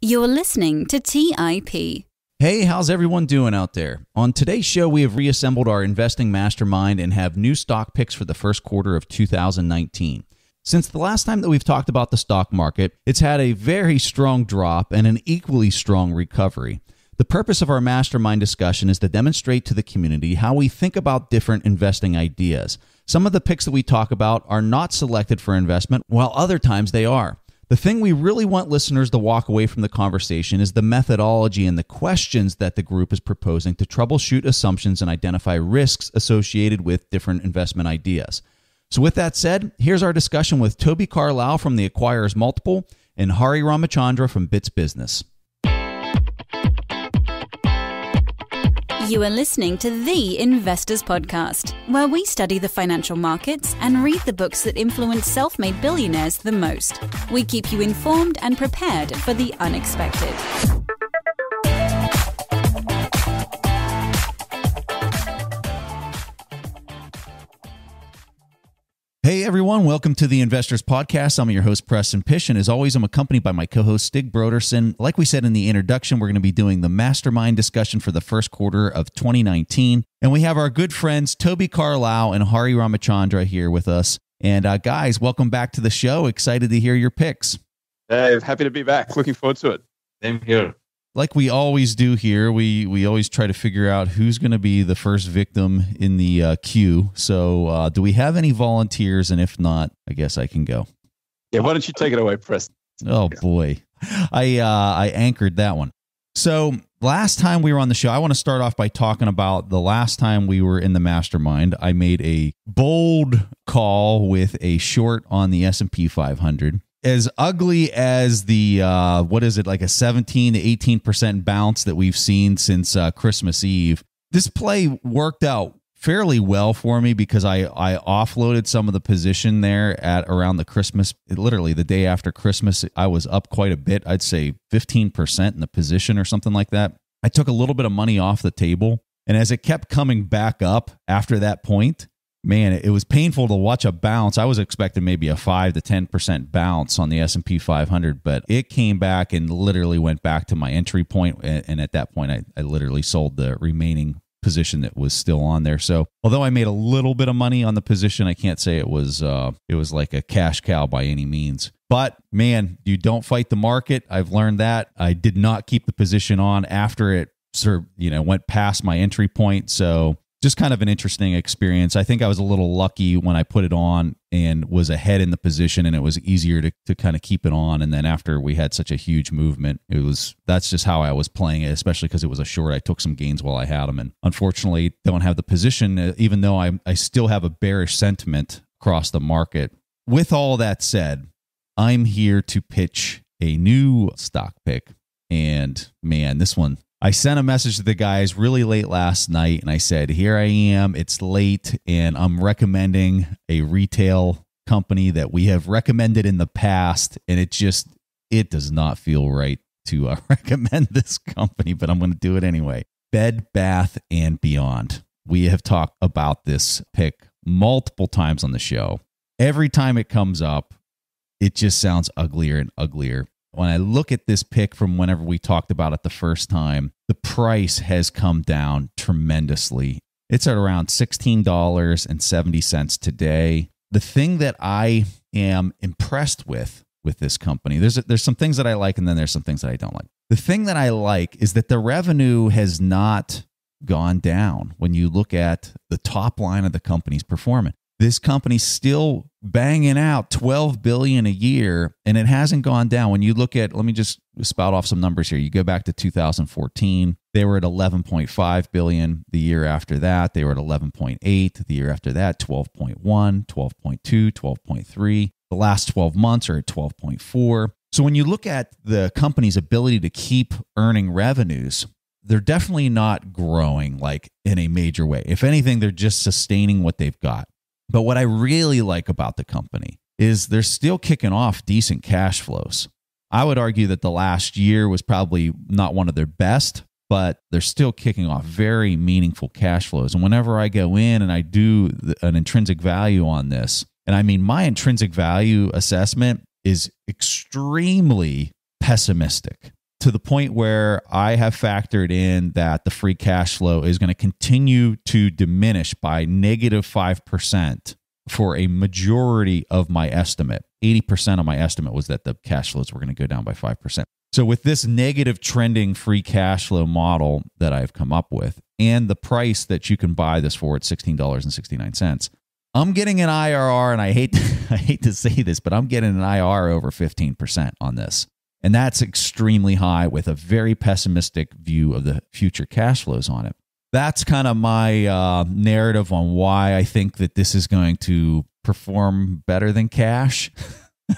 You're listening to TIP. Hey, how's everyone doing out there? On today's show, we have reassembled our investing mastermind and have new stock picks for the first quarter of 2019. Since the last time that we've talked about the stock market, it's had a very strong drop and an equally strong recovery. The purpose of our mastermind discussion is to demonstrate to the community how we think about different investing ideas. Some of the picks that we talk about are not selected for investment, while other times they are. The thing we really want listeners to walk away from the conversation is the methodology and the questions that the group is proposing to troubleshoot assumptions and identify risks associated with different investment ideas. So with that said, here's our discussion with Toby Carlisle from the Acquirers Multiple and Hari Ramachandra from Bits Business. You are listening to The Investors Podcast, where we study the financial markets and read the books that influence self-made billionaires the most. We keep you informed and prepared for the unexpected. Hey everyone, welcome to the Investors Podcast. I'm your host, Preston Pish, and as always, I'm accompanied by my co-host, Stig Broderson. Like we said in the introduction, we're going to be doing the Mastermind discussion for the first quarter of 2019, and we have our good friends, Toby Carlisle and Hari Ramachandra here with us. And guys, welcome back to the show. Excited to hear your picks. Hey, happy to be back. Looking forward to it. Same here. Like we always do here, we always try to figure out who's going to be the first victim in the queue. So do we have any volunteers? And if not, I guess I can go. Yeah, why don't you take it away, Preston? Oh, boy. I anchored that one. So last time we were on the show, I want to start off by talking about the last time we were in the mastermind. I made a bold call with a short on the S&P 500. As ugly as the, like a 17 to 18% bounce that we've seen since Christmas Eve, this play worked out fairly well for me because I offloaded some of the position there at around the Christmas, literally the day after Christmas. I was up quite a bit. I'd say 15% in the position or something like that. I took a little bit of money off the table. And as it kept coming back up after that point, man, it was painful to watch a bounce. I was expecting maybe a 5 to 10% bounce on the S&P 500, but it came back and literally went back to my entry point. And at that point, I literally sold the remaining position that was still on there. So although I made a little bit of money on the position, I can't say it was like a cash cow by any means. But man, you don't fight the market. I've learned that. I did not keep the position on after it went past my entry point. So just kind of an interesting experience. I think I was a little lucky when I put it on and was ahead in the position, and it was easier to kind of keep it on. And then after we had such a huge movement, that's just how I was playing it, especially because it was a short. I took some gains while I had them, and unfortunately don't have the position, even though I still have a bearish sentiment across the market. With all that said, I'm here to pitch a new stock pick. And man, this one, I sent a message to the guys really late last night, and I said, here I am, it's late, and I'm recommending a retail company that we have recommended in the past, and it does not feel right to recommend this company, but I'm going to do it anyway. Bed Bath & Beyond. We have talked about this pick multiple times on the show. Every time it comes up, it just sounds uglier and uglier. When I look at this pick from whenever we talked about it the first time, the price has come down tremendously. It's at around $16.70 today. The thing that I am impressed with this company, there's some things that I like, and then there's some things that I don't like. The thing that I like is that the revenue has not gone down when you look at the top line of the company's performance. This company's still banging out $12 billion a year, and it hasn't gone down. When you look at, let me just spout off some numbers here. You go back to 2014, they were at $11.5 billion. The year after that, they were at 11.8. The year after that, 12.1, 12.2, 12.3. The last 12 months are at 12.4. So when you look at the company's ability to keep earning revenues, they're definitely not growing like in a major way. If anything, they're just sustaining what they've got. But what I really like about the company is they're still kicking off decent cash flows. I would argue that the last year was probably not one of their best, but they're still kicking off very meaningful cash flows. And whenever I go in and I do an intrinsic value on this, and I mean my intrinsic value assessment is extremely pessimistic. to the point where I have factored in that the free cash flow is going to continue to diminish by -5% for a majority of my estimate. 80% of my estimate was that the cash flows were going to go down by 5%. So with this negative trending free cash flow model that I've come up with and the price that you can buy this for at $16.69, I'm getting an IRR, and I hate to say this, but I'm getting an IRR over 15% on this. And that's extremely high with a very pessimistic view of the future cash flows on it. That's kind of my narrative on why I think that this is going to perform better than cash.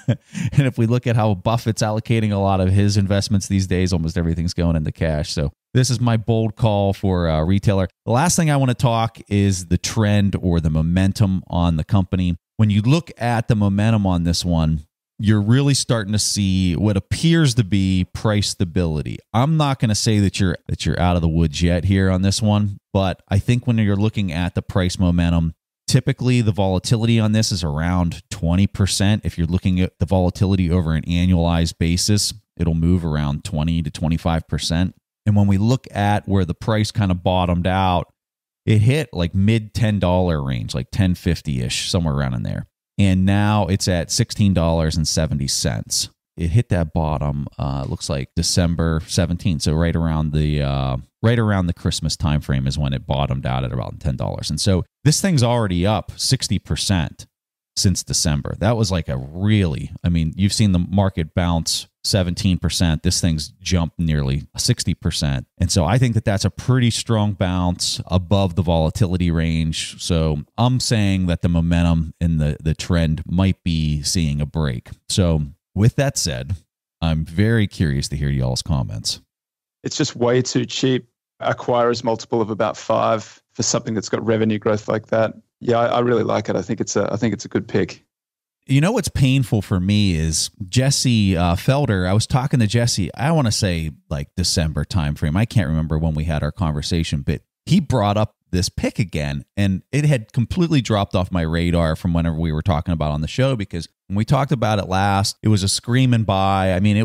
And if we look at how Buffett's allocating a lot of his investments these days, almost everything's going into cash. So this is my bold call for a retailer. The last thing I want to talk is the trend or the momentum on the company. When you look at the momentum on this one, you're really starting to see what appears to be price stability. I'm not going to say that you're out of the woods yet here on this one, but I think when you're looking at the price momentum, typically the volatility on this is around 20%. If you're looking at the volatility over an annualized basis, it'll move around 20 to 25%. And when we look at where the price kind of bottomed out, it hit like mid $10 range, like $10.50-ish, somewhere around in there. And now it's at $16.70. It hit that bottom, looks like December 17th. So right around the Christmas timeframe is when it bottomed out at about $10. And so this thing's already up 60% since December. That was like you've seen the market bounce 17%. This thing's jumped nearly 60%. And so I think that that's a pretty strong bounce above the volatility range. So I'm saying that the momentum in the trend might be seeing a break. So with that said, I'm very curious to hear y'all's comments. It's just way too cheap. Acquirer's multiple of about 5 for something that's got revenue growth like that. Yeah, I really like it. I think it's a good pick. You know what's painful for me is Jesse Felder. I was talking to Jesse, I want to say like December timeframe. I can't remember when we had our conversation, but he brought up this pick again, and it had completely dropped off my radar from whenever we were talking about on the show, because when we talked about it last, it was a screaming buy. I mean,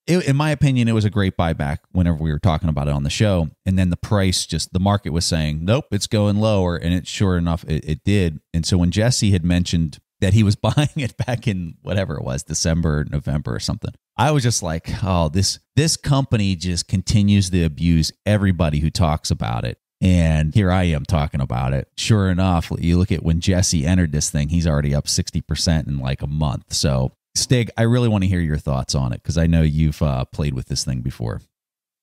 in my opinion, it was a great buyback whenever we were talking about it on the show. And then the price, the market was saying, nope, it's going lower. And it sure enough, it did. And so when Jesse had mentioned that he was buying it back in whatever it was, December, November or something, I was just like, oh, this company just continues to abuse everybody who talks about it. And here I am talking about it. Sure enough, you look at when Jesse entered this thing, he's already up 60% in like a month. So Stig, I really want to hear your thoughts on it because I know you've played with this thing before.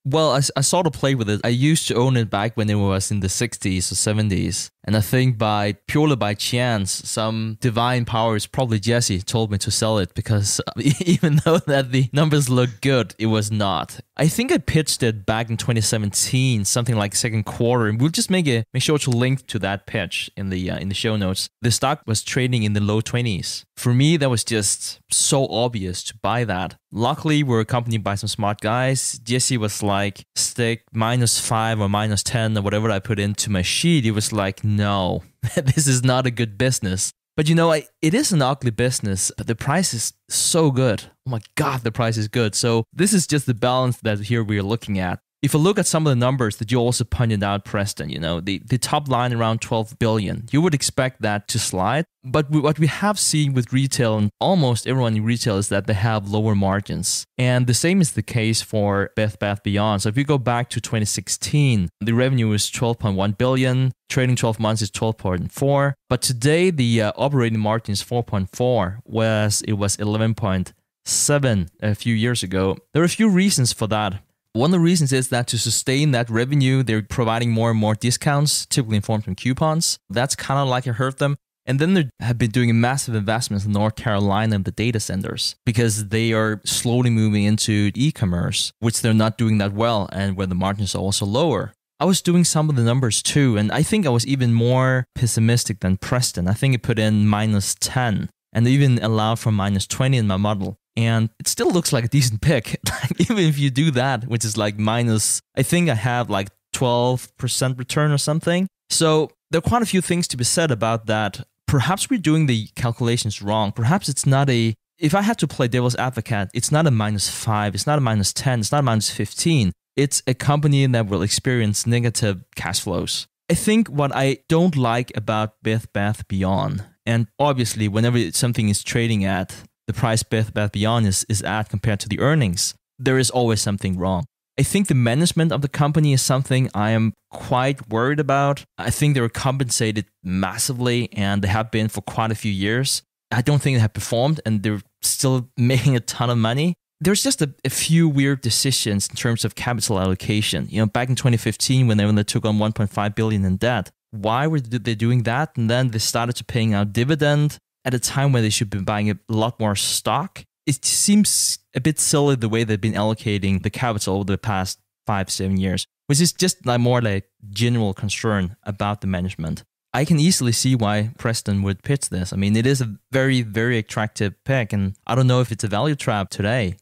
Well, I sort of played with it. I used to own it back when it was in the 60s or 70s. And I think purely by chance, some divine powers, probably Jesse, told me to sell it because even though that the numbers look good, it was not. I think I pitched it back in 2017, something like second quarter. And we'll just make sure to link to that pitch in the show notes. The stock was trading in the low 20s. For me, that was just so obvious to buy that. Luckily, we're accompanied by some smart guys. Jesse was like, Stig, -5 or -10 or whatever I put into my sheet. He was like, no, this is not a good business. But it is an ugly business, but the price is so good. Oh my God, the price is good. So this is just the balance that here we are looking at. If you look at some of the numbers that you also pointed out, Preston, the top line around 12 billion, you would expect that to slide. But what we have seen with retail and almost everyone in retail is that they have lower margins. And the same is the case for Bed Bath & Beyond. So if you go back to 2016, the revenue was 12.1 billion, trading 12 months is 12.4. But today, the operating margin is 4.4, whereas it was 11.7 a few years ago. There are a few reasons for that. One of the reasons is that to sustain that revenue, they're providing more and more discounts, typically in form of coupons. That's kind of like it hurt them. And then they have been doing massive investments in North Carolina and the data centers because they are slowly moving into e-commerce, which they're not doing that well and where the margins are also lower. I was doing some of the numbers too, and I think I was even more pessimistic than Preston. I think I put in -10 and even allowed for -20 in my model. And it still looks like a decent pick. Even if you do that, which is like I think I have like 12% return or something. So there are quite a few things to be said about that. Perhaps we're doing the calculations wrong. Perhaps it's not a if I had to play devil's advocate, it's not a -5, it's not a -10, it's not a -15. It's a company that will experience negative cash flows. I think what I don't like about Bed Bath Beyond, and obviously whenever something is trading at the price Bed Bath Beyond is at compared to the earnings, there is always something wrong. I think the management of the company is something I am quite worried about. I think they were compensated massively, and they have been for quite a few years. I don't think they have performed, and they're still making a ton of money. There's just a few weird decisions in terms of capital allocation. You know, back in 2015, when they took on 1.5 billion in debt, why were they doing that? And then they started to paying out dividend at a time when they should be buying a lot more stock. It seems a bit silly the way they've been allocating the capital over the past 5-7 years, which is just like more like general concern about the management. I can easily see why Preston would pitch this. I mean, it is a very, very attractive pick, and I don't know if it's a value trap today.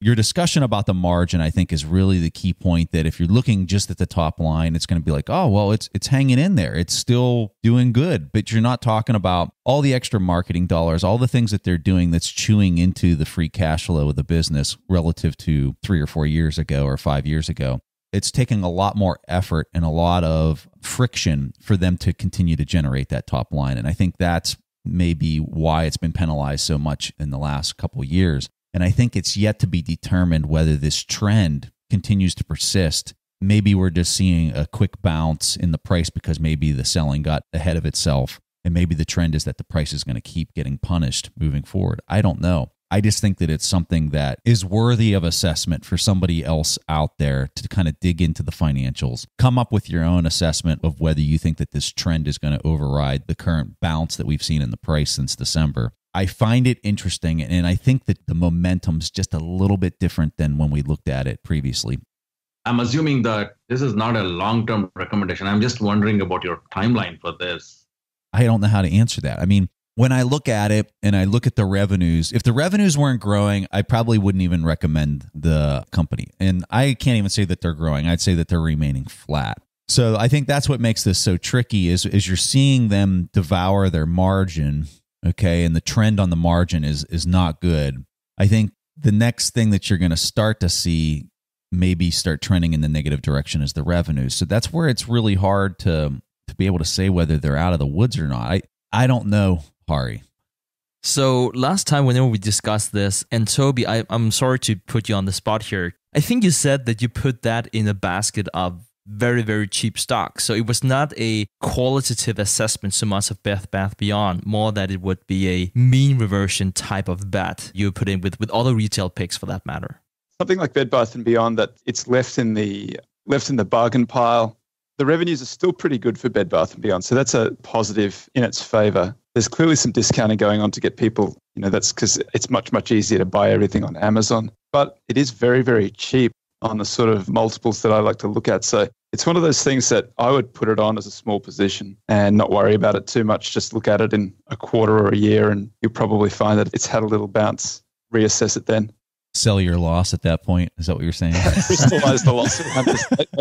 Your discussion about the margin, I think, is really the key point, that if you're looking just at the top line, it's going to be like, oh, well, it's hanging in there. It's still doing good. But you're not talking about all the extra marketing dollars, all the things that they're doing that's chewing into the free cash flow of the business relative to 3 or 4 years ago or 5 years ago. It's taking a lot more effort and a lot of friction for them to continue to generate that top line. And I think that's maybe why it's been penalized so much in the last couple of years. And I think it's yet to be determined whether this trend continues to persist. Maybe we're just seeing a quick bounce in the price because maybe the selling got ahead of itself. And maybe the trend is that the price is going to keep getting punished moving forward. I don't know. I just think that it's something that is worthy of assessment for somebody else out there to kind of dig into the financials. Come up with your own assessment of whether you think that this trend is going to override the current bounce that we've seen in the price since December. I find it interesting, and I think that the momentum's just a little bit different than when we looked at it previously. I'm assuming that this is not a long-term recommendation. I'm just wondering about your timeline for this. I don't know how to answer that. I mean, when I look at it and I look at the revenues, if the revenues weren't growing, I probably wouldn't even recommend the company. And I can't even say that they're growing. I'd say that they're remaining flat. So I think that's what makes this so tricky is you're seeing them devour their margin. Okay, and the trend on the margin is not good. I think the next thing that you're going to start to see maybe start trending in the negative direction is the revenues. So that's where it's really hard to be able to say whether they're out of the woods or not. I don't know, Hari. So last time whenever we discussed this, and Toby, I'm sorry to put you on the spot here. I think you said that you put that in a basket of very, very cheap stock. So it was not a qualitative assessment so much of Bed Bath Beyond, more that it would be a mean reversion type of bet you put in with other retail picks for that matter. Something like Bed Bath & Beyond, that it's left in the bargain pile. The revenues are still pretty good for Bed Bath & Beyond, so that's a positive in its favor. There's clearly some discounting going on to get people, that's because it's much, much easier to buy everything on Amazon. But it is very, very cheap on the sort of multiples that I like to look at. So it's one of those things that I would put it on as a small position and not worry about it too much. Just look at it in a quarter or a year and you'll probably find that it's had a little bounce. Reassess it then. Sell your loss at that point. Is that what you're saying? Crystallize the loss around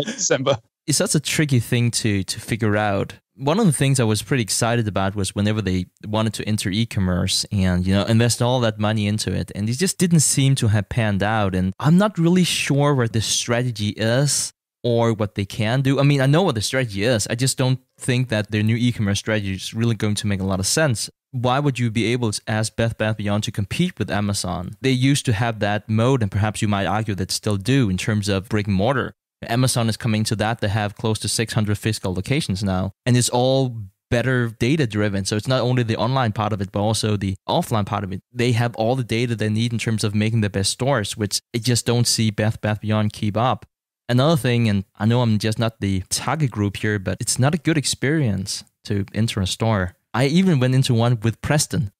December. It's such a tricky thing to figure out. One of the things I was pretty excited about was whenever they wanted to enter e-commerce and, invest all that money into it. And it just didn't seem to have panned out. And I'm not really sure what the strategy is or what they can do. I mean, I know what the strategy is. I just don't think that their new e-commerce strategy is really going to make a lot of sense. Why would you be able to ask Bed Bath Beyond to compete with Amazon? They used to have that mode, and perhaps you might argue that still do in terms of brick and mortar. Amazon is coming to that. They have close to 600 physical locations now, and it's all better data driven. So it's not only the online part of it, but also the offline part of it. They have all the data they need in terms of making the best stores, which I just don't see Bed Bath Beyond keep up. Another thing, and I know I'm just not the target group here, but it's not a good experience to enter a store. I even went into one with Preston.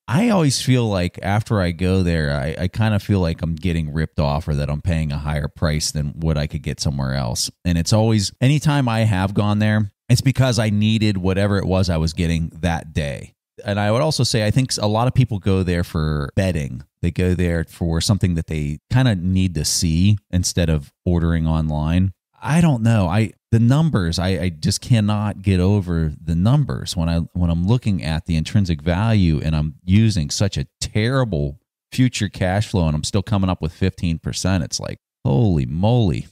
I always feel like after I go there, I kind of feel like I'm getting ripped off or that I'm paying a higher price than what I could get somewhere else. And it's always, anytime I have gone there, it's because I needed whatever it was I was getting that day. And I would also say, I think a lot of people go there for betting. They go there for something that they kind of need to see instead of ordering online. I don't know. The numbers, I just cannot get over the numbers when I'm looking at the intrinsic value and I'm using such a terrible future cash flow and I'm still coming up with 15%. It's like, holy moly.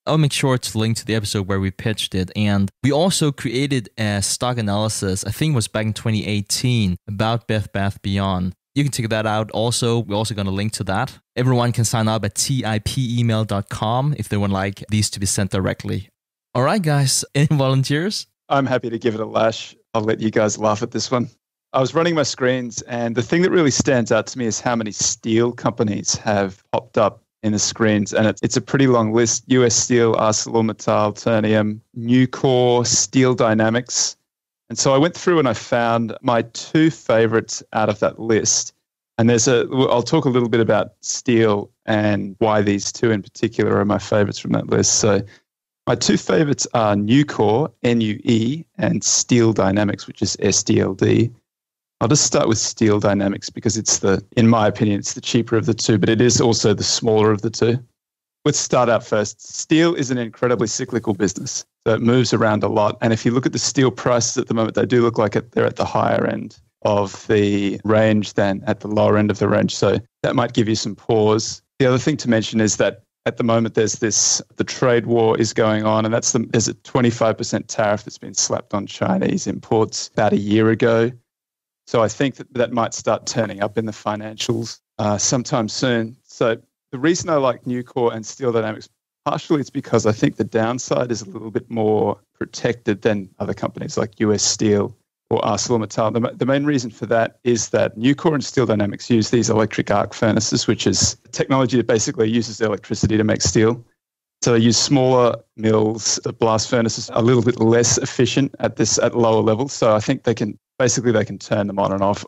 I'll make sure to link to the episode where we pitched it. And we also created a stock analysis, I think it was back in 2018, about Bed Bath Beyond. You can check that out also. We're also going to link to that. Everyone can sign up at tipemail.com if they would like these to be sent directly. All right, guys. Any volunteers? I'm happy to give it a lash. I'll let you guys laugh at this one. I was running my screens, and the thing that really stands out to me is how many steel companies have popped up in the screens. And it's a pretty long list. US Steel, ArcelorMittal, Ternium, Nucor, Steel Dynamics. And so I went through and I found my two favorites out of that list. And I'll talk a little bit about steel and why these two in particular are my favorites from that list. So my two favorites are Nucor, NUE, and Steel Dynamics, which is SDLD. I'll just start with Steel Dynamics because in my opinion, it's the cheaper of the two, but it is also the smaller of the two. Let's start out first. Steel is an incredibly cyclical business, so it moves around a lot. And if you look at the steel prices at the moment, they do look like they're at the higher end of the range than at the lower end of the range. So that might give you some pause. The other thing to mention is that at the moment, the trade war is going on, and there's a 25% tariff that's been slapped on Chinese imports about a year ago. So I think that might start turning up in the financials sometime soon. So the reason I like Nucor and Steel Dynamics, partially it's because I think the downside is a little bit more protected than other companies like US Steel or ArcelorMittal. The main reason for that is that Nucor and Steel Dynamics use these electric arc furnaces, which is technology that basically uses electricity to make steel. So they use smaller mills. The blast furnaces are a little bit less efficient at lower levels. So I think they can turn them on and off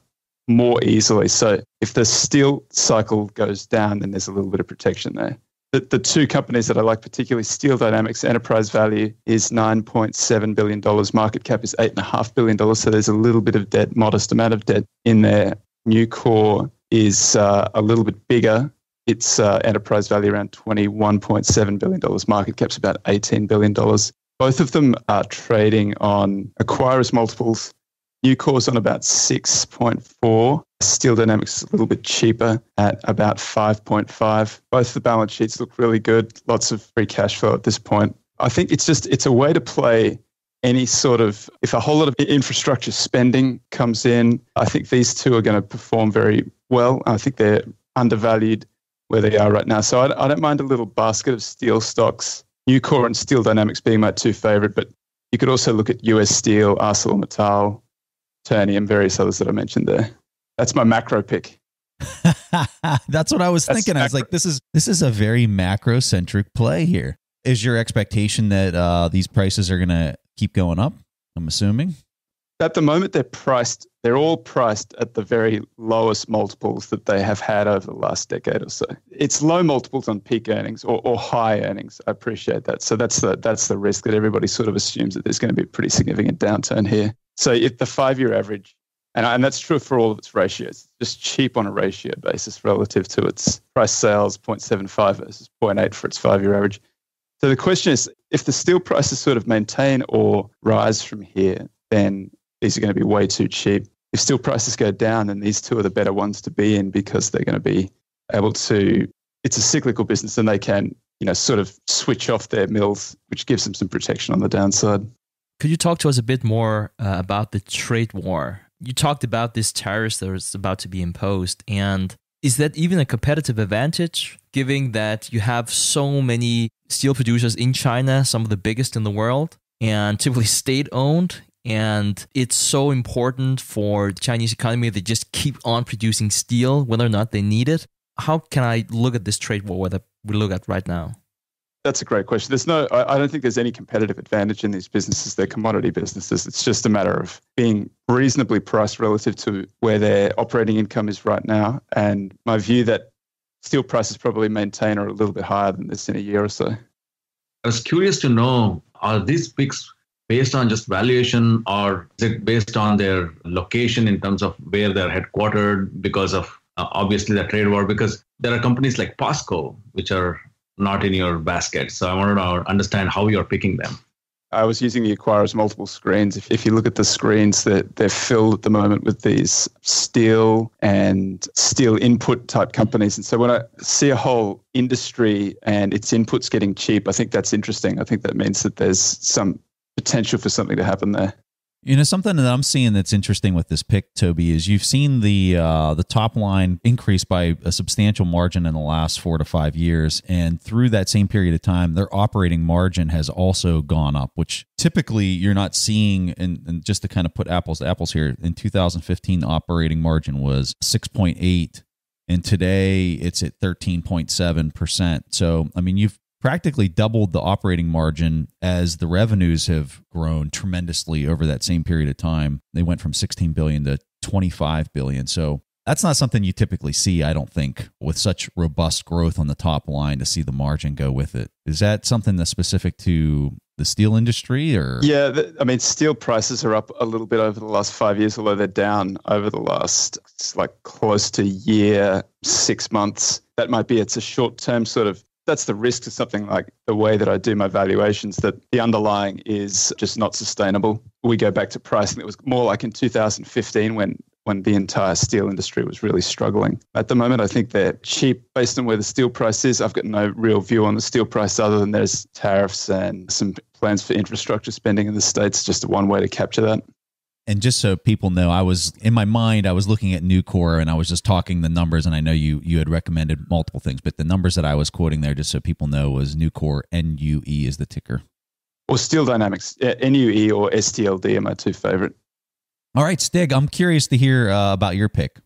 more easily. So if the steel cycle goes down, then there's a little bit of protection there. The two companies that I like particularly, Steel Dynamics, enterprise value is $9.7 billion. Market cap is $8.5 billion. So there's a little bit of debt, modest amount of debt in there. Nucor is a little bit bigger. Its enterprise value around $21.7 billion. Market cap's about $18 billion. Both of them are trading on acquirers multiples. Nucor's on about 6.4. Steel Dynamics is a little bit cheaper at about 5.5. Both the balance sheets look really good. Lots of free cash flow at this point. I think it's a way to play any sort of, if a whole lot of infrastructure spending comes in, I think these two are going to perform very well. I think they're undervalued where they are right now. So I don't mind a little basket of steel stocks, Nucor and Steel Dynamics being my two favorite, but you could also look at US Steel, ArcelorMittal, Ternium, various others that I mentioned there. That's my macro pick. That's what I was thinking. I was like, this is a very macro-centric play here. Is your expectation that these prices are going to keep going up, I'm assuming? At the moment, they're all priced at the very lowest multiples that they have had over the last decade or so. It's low multiples on peak earnings or high earnings. I appreciate that. So that's the risk that everybody sort of assumes that there's going to be a pretty significant downturn here. So if the 5-year average, and that's true for all of its ratios, just cheap on a ratio basis relative to its price sales, 0.75 versus 0.8 for its 5-year average. So the question is, if the steel prices sort of maintain or rise from here, then these are going to be way too cheap. If steel prices go down, then these two are the better ones to be in because they're going to be able to, it's a cyclical business and they can, sort of switch off their mills, which gives them some protection on the downside. Could you talk to us a bit more about the trade war? You talked about this tariffs that was about to be imposed. And is that even a competitive advantage, given that you have so many steel producers in China, some of the biggest in the world, and typically state-owned? And it's so important for the Chinese economy. They just keep on producing steel, whether or not they need it. How can I look at this trade war that we look at right now? That's a great question. I don't think there's any competitive advantage in these businesses. They're commodity businesses. It's just a matter of being reasonably priced relative to where their operating income is right now. And my view that steel prices probably maintain or a little bit higher than this in a year or so. I was curious to know, are these picks based on just valuation, or is it based on their location in terms of where they're headquartered because of obviously the trade war? Because there are companies like POSCO, which are not in your basket. So I wanted to understand how you're picking them. I was using the acquirer's multiple screens. If you look at the screens, they're filled at the moment with these steel and steel input type companies. And so when I see a whole industry and its inputs getting cheap, I think that's interesting. I think that means that there's some potential for something to happen there. You know, something that I'm seeing that's interesting with this pick, Toby, is you've seen the top line increase by a substantial margin in the last 4 to 5 years. And through that same period of time, their operating margin has also gone up, which typically you're not seeing. And just to kind of put apples to apples here, in 2015, the operating margin was 6.8, and today it's at 13.7%. So, I mean, you've practically doubled the operating margin as the revenues have grown tremendously over that same period of time. They went from 16 billion to 25 billion. So that's not something you typically see, I don't think, with such robust growth on the top line to see the margin go with it. Is that something that's specific to the steel industry, or? Yeah, I mean, steel prices are up a little bit over the last 5 years, although they're down over the last, like, close to year, 6 months. That might be, it's a short-term sort of, that's the risk to something like the way that I do my valuations, that the underlying is just not sustainable. We go back to pricing. It was more like in 2015 when the entire steel industry was really struggling. At the moment, I think they're cheap based on where the steel price is. I've got no real view on the steel price other than there's tariffs and some plans for infrastructure spending in the States, just one way to capture that. And just so people know, I was looking at Nucor and I was just talking the numbers, and I know you had recommended multiple things, but the numbers that I was quoting there, just so people know, was Nucor, NUE is the ticker. Or Steel Dynamics, NUE or STLD are my two favorite. All right, Stig, I'm curious to hear about your pick.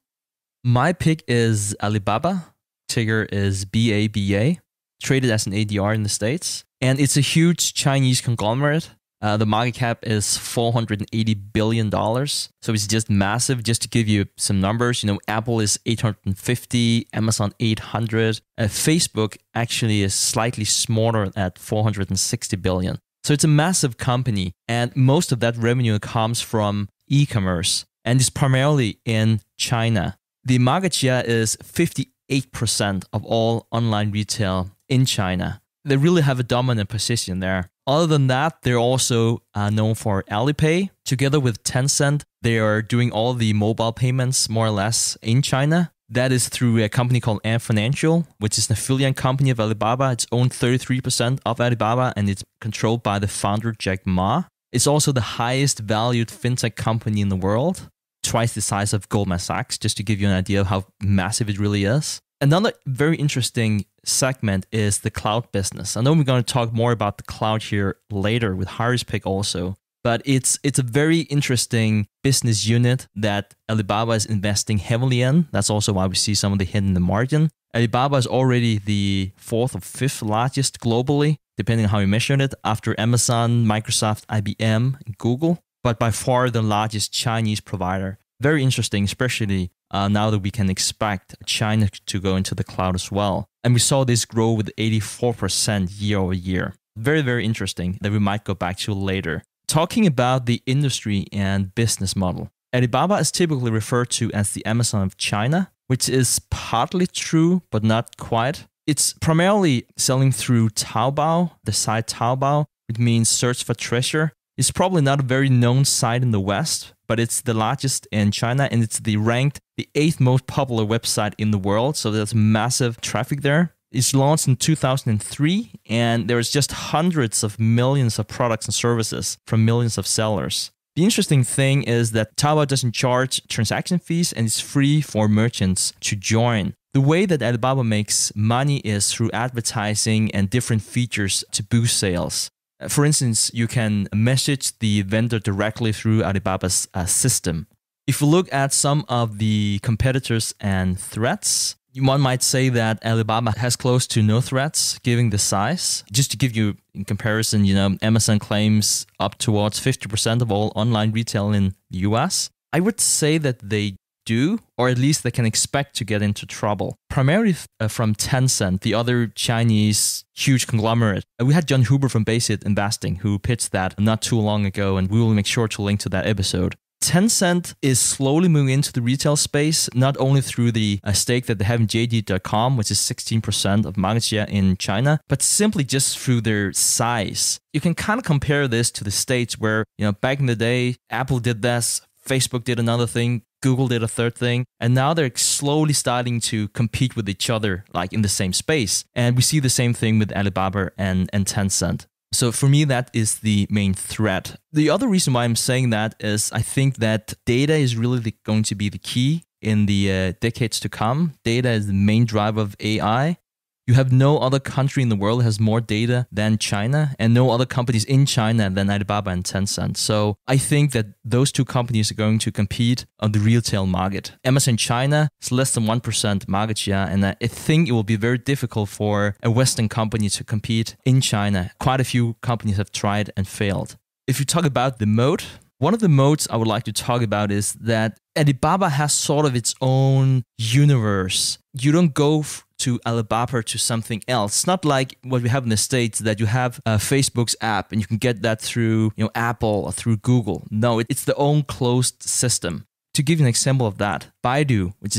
My pick is Alibaba. Ticker is BABA, traded as an ADR in the States. And it's a huge Chinese conglomerate. The market cap is $480 billion. So it's just massive. Just to give you some numbers, you know, Apple is 850, Amazon 800. Facebook actually is slightly smaller at 460 billion. So it's a massive company. And most of that revenue comes from e-commerce, and it's primarily in China. The market share is 58% of all online retail in China. They really have a dominant position there. Other than that, they're also known for Alipay. Together with Tencent, they are doing all the mobile payments more or less in China. That is through a company called Ant Financial, which is an affiliate company of Alibaba. It's owned 33% of Alibaba, and it's controlled by the founder, Jack Ma. It's also the highest valued fintech company in the world, twice the size of Goldman Sachs, just to give you an idea of how massive it really is. Another very interesting segment is the cloud business. I know we're going to talk more about the cloud here later with Harry's pick also, but it's a very interesting business unit that Alibaba is investing heavily in. That's also why we see some of the hit in the margin. Alibaba is already the 4th or 5th largest globally, depending on how you measure it, after Amazon, Microsoft, IBM, and Google, but by far the largest Chinese provider. Very interesting, especially now that we can expect China to go into the cloud as well. And we saw this grow with 84% year over year. Very, very interesting that we might go back to later. Talking about the industry and business model, Alibaba is typically referred to as the Amazon of China, which is partly true, but not quite. It's primarily selling through Taobao, the site Taobao, which means search for treasure. It's probably not a very known site in the West, but it's the largest in China, and it's ranked the 8th most popular website in the world. So there's massive traffic there. It's launched in 2003, and there's just hundreds of millions of products and services from millions of sellers. The interesting thing is that Taobao doesn't charge transaction fees, and it's free for merchants to join. The way that Alibaba makes money is through advertising and different features to boost sales. For instance, you can message the vendor directly through Alibaba's system. If you look at some of the competitors and threats, one might say that Alibaba has close to no threats, given the size. Just to give you in comparison, Amazon claims up towards 50% of all online retail in the US. I would say that they do, or at least they can expect to get into trouble. Primarily from Tencent, the other Chinese huge conglomerate. We had John Huber from Basic Investing who pitched that not too long ago, and we will make sure to link to that episode. Tencent is slowly moving into the retail space, not only through the stake that they have in JD.com, which is 16% of market share in China, but simply just through their size. You can kind of compare this to the States where, back in the day, Apple did this, Facebook did another thing, Google did a third thing, and now they're slowly starting to compete with each other, like in the same space. And we see the same thing with Alibaba and Tencent. So for me, that is the main threat. The other reason why I'm saying that is I think that data is really going to be the key in the decades to come. Data is the main driver of AI. You have no other country in the world that has more data than China, and no other companies in China than Alibaba and Tencent. So I think that those two companies are going to compete on the retail market. Amazon China is less than 1% market share, and I think it will be very difficult for a Western company to compete in China. Quite a few companies have tried and failed. If you talk about the moat, one of the moats I would like to talk about is that Alibaba has sort of its own universe. You don't go to Alibaba to something else. It's not like what we have in the States that you have Facebook's app and you can get that through Apple or through Google. No, it's their own closed system. To give you an example of that, Baidu, which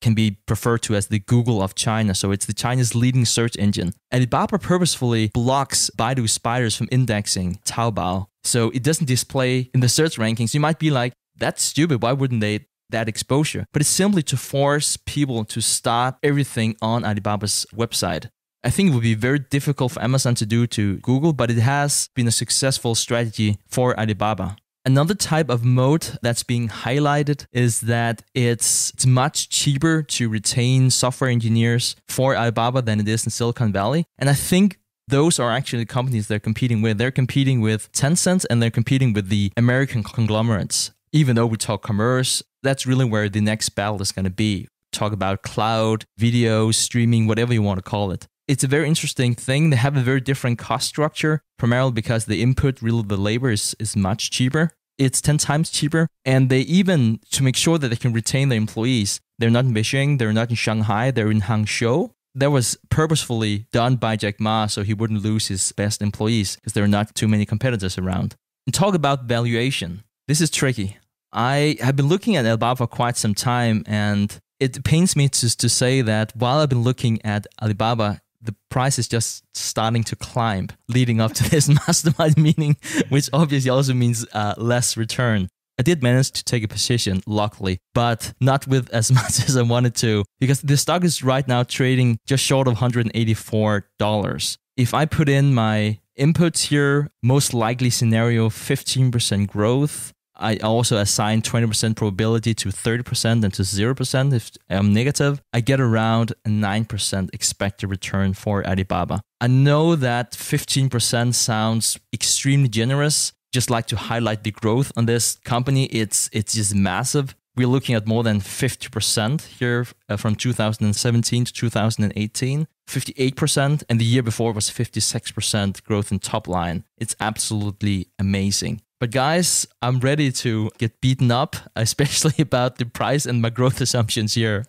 can be referred to as the Google of China. So it's the China's leading search engine. Alibaba purposefully blocks Baidu spiders from indexing Taobao. So it doesn't display in the search rankings. You might be like, that's stupid. Why wouldn't they that exposure? But it's simply to force people to start everything on Alibaba's website. I think it would be very difficult for Amazon to do to Google, but it has been a successful strategy for Alibaba. Another type of moat that's being highlighted is that it's much cheaper to retain software engineers for Alibaba than it is in Silicon Valley. And I think those are actually the companies they're competing with. They're competing with Tencent and they're competing with the American conglomerates. Even though we talk commerce, that's really where the next battle is going to be. Talk about cloud, video, streaming, whatever you want to call it. It's a very interesting thing. They have a very different cost structure, primarily because the input, really the labor is much cheaper. It's 10 times cheaper. And they even, to make sure that they can retain their employees, they're not in Beijing, they're not in Shanghai, they're in Hangzhou. That was purposefully done by Jack Ma so he wouldn't lose his best employees because there are not too many competitors around. And talk about valuation. This is tricky. I have been looking at Alibaba for quite some time, and it pains me to say that while I've been looking at Alibaba, the price is just starting to climb leading up to this mastermind meeting, which obviously also means less return. I did manage to take a position, luckily, but not with as much as I wanted to, because the stock is right now trading just short of $184. If I put in my inputs here, most likely scenario 15% growth, I also assign 20% probability to 30% and to 0% if I'm negative. I get around a 9% expected return for Alibaba. I know that 15% sounds extremely generous. Just like to highlight the growth on this company. It's just massive. We're looking at more than 50% here from 2017 to 2018, 58%, and the year before was 56% growth in top line. It's absolutely amazing. But guys, I'm ready to get beaten up, especially about the price and my growth assumptions here.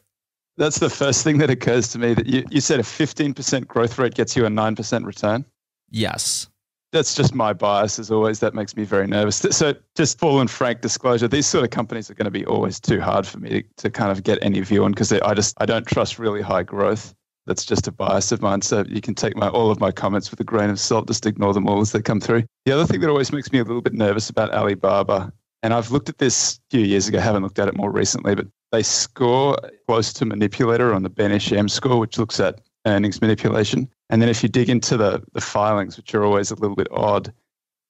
That's the first thing that occurs to me, that you said a 15% growth rate gets you a 9% return? Yes. That's just my bias as always. That makes me very nervous. So just full and frank disclosure, these sort of companies are going to be always too hard for me to kind of get any view on because I don't trust really high growth. That's just a bias of mine. So you can take all of my comments with a grain of salt, just ignore them all as they come through. The other thing that always makes me a little bit nervous about Alibaba, and I've looked at this a few years ago, haven't looked at it more recently, but they score close to manipulator on the Ben Ishem score, which looks at earnings manipulation. And then if you dig into the filings, which are always a little bit odd,